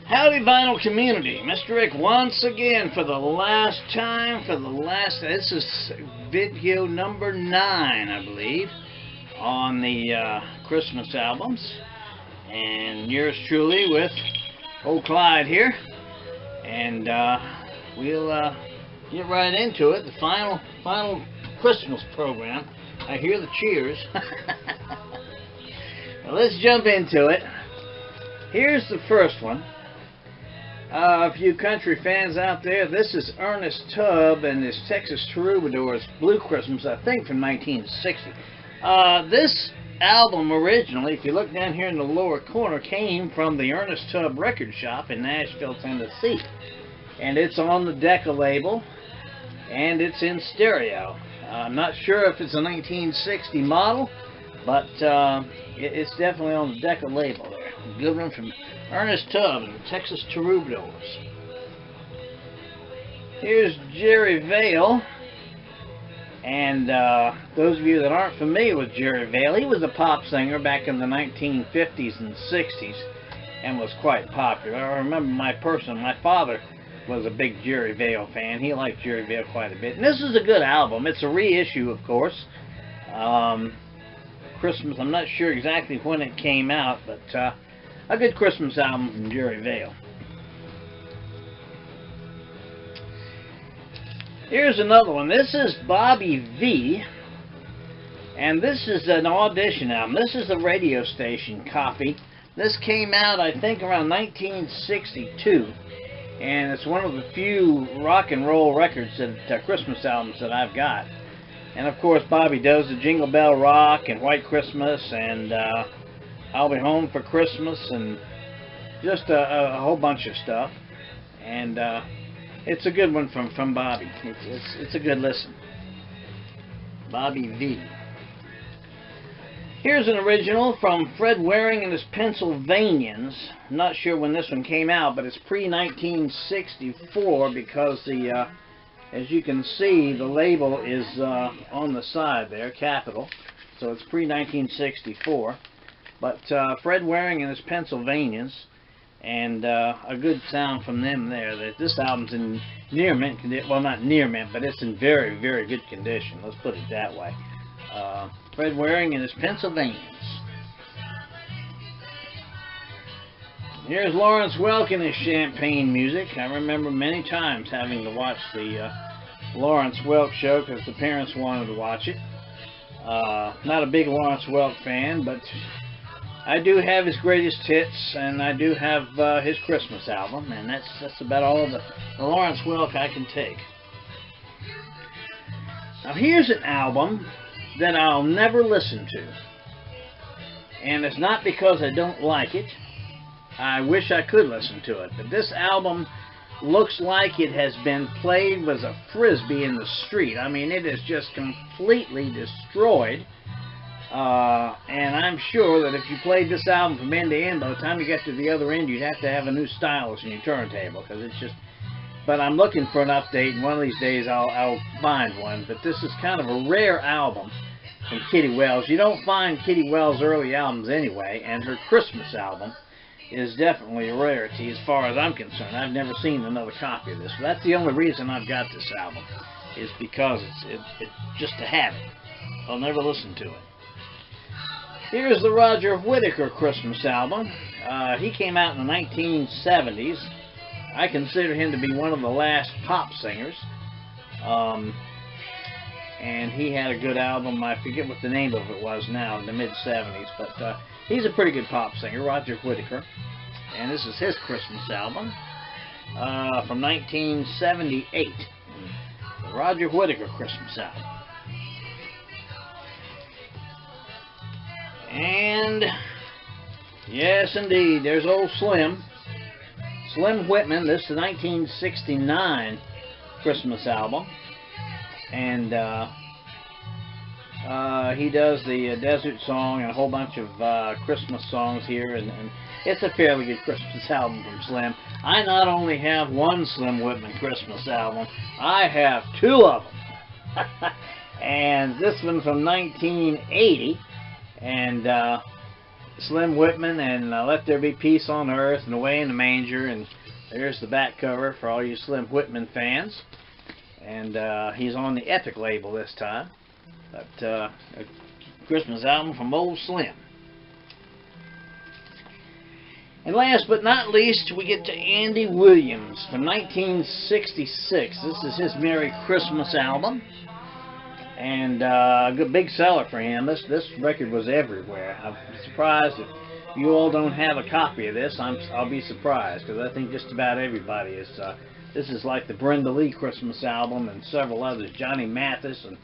Howdy vinyl community, Mr. Rick once again for the last time, this is video number 9 I believe, on the Christmas albums, and yours truly with old Clyde here, and we'll get right into it, the final Christmas program. I hear the cheers. Well, let's jump into it. Here's the first one. A few country fans out there, this is Ernest Tubb and his Texas Troubadours Blue Christmas, I think from 1960. This album originally, if you look down here in the lower corner, came from the Ernest Tubb record shop in Nashville, Tennessee. And it's on the Decca label, and it's in stereo. I'm not sure if it's a 1960 model, but it's definitely on the Decca label there. Good one from Ernest Tubb and the Texas Troubadours. Here's Jerry Vale, and those of you that aren't familiar with Jerry Vale, he was a pop singer back in the 1950s and 60s and was quite popular. I remember my father was a big Jerry Vale fan. He liked Jerry Vale quite a bit. And this is a good album. It's a reissue, of course. Christmas, I'm not sure exactly when it came out, but a good Christmas album from Jerry Vale. Here's another one. This is Bobby V, and this is an audition album. This is the radio station copy. This came out, I think, around 1962, and it's one of the few rock and roll records, that Christmas albums that I've got. And of course, Bobby does the Jingle Bell Rock and White Christmas and I'll Be Home for Christmas and just a whole bunch of stuff. And it's a good one from Bobby. It's a good listen. Bobby V. Here's an original from Fred Waring and his Pennsylvanians. I'm not sure when this one came out, but it's pre-1964 because the as you can see, the label is on the side there, capital, so it's pre-1964. But Fred Waring and his Pennsylvanians, and a good sound from them there. This album's in near mint condition. Well, not near mint, but it's in very, very good condition. Let's put it that way. Fred Waring and his Pennsylvanians. Here's Lawrence Welk and his Champagne music. I remember many times having to watch the Lawrence Welk show because the parents wanted to watch it. Not a big Lawrence Welk fan, but I do have his greatest hits, and I do have his Christmas album, and that's about all the Lawrence Welk I can take. Now here's an album that I'll never listen to, and it's not because I don't like it. I wish I could listen to it, but this album looks like it has been played with a frisbee in the street. I mean, it is just completely destroyed. And I'm sure that if you played this album from end to end, by the time you get to the other end, you'd have to have a new stylus in your turntable, because it's just... But I'm looking for an update, and one of these days I'll find one. But this is kind of a rare album from Kitty Wells. You don't find Kitty Wells' early albums anyway, and her Christmas album is definitely a rarity as far as I'm concerned. I've never seen another copy of this. So that's the only reason I've got this album, is because it's just to have it. I'll never listen to it. Here's the Roger Whittaker Christmas album. He came out in the 1970s. I consider him to be one of the last pop singers. And he had a good album. I forget what the name of it was now, in the mid-70s. But he's a pretty good pop singer, Roger Whittaker. And this is his Christmas album from 1978. The Roger Whittaker Christmas album. And yes, indeed, there's old Slim Whitman. This is the 1969 Christmas album, and he does the Desert Song and a whole bunch of Christmas songs here, and it's a fairly good Christmas album from Slim. I not only have one Slim Whitman Christmas album, I have 2 of them. And this one from 1980, and Slim Whitman and Let There Be Peace on Earth and Away in the Manger, and there's the back cover for all you Slim Whitman fans. And he's on the Epic label this time, but a Christmas album from Old Slim. And last but not least, we get to Andy Williams from 1966. This is his Merry Christmas album, and a good big seller for him. This record was everywhere. I'm surprised if you all don't have a copy of this. I'll be surprised, because I think just about everybody is. This is like the Brenda Lee Christmas album and several others. Johnny Mathis, and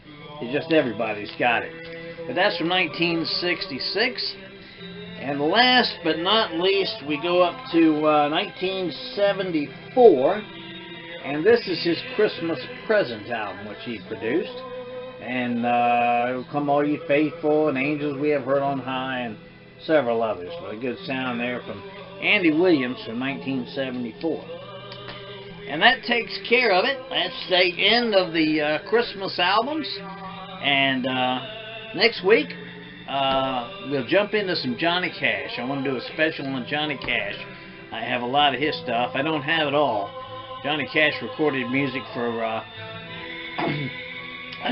just everybody's got it. But that's from 1966. And last but not least, we go up to 1974, and this is his Christmas Present album, which he produced. And Come All Ye Faithful, and Angels We Have Heard on High, and several others. But a good sound there from Andy Williams from 1974. And that takes care of it. That's the end of the Christmas albums. And next week, we'll jump into some Johnny Cash. I want to do a special on Johnny Cash. I have a lot of his stuff. I don't have it all. Johnny Cash recorded music for, I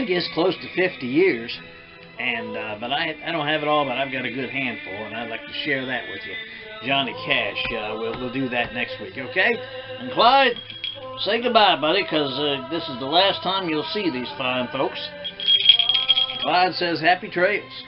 guess, close to 50 years. And but I don't have it all, but I've got a good handful, and I'd like to share that with you. Johnny Cash. We'll do that next week, okay? And Clyde, say goodbye, buddy, because this is the last time you'll see these fine folks. Clyde says happy trails.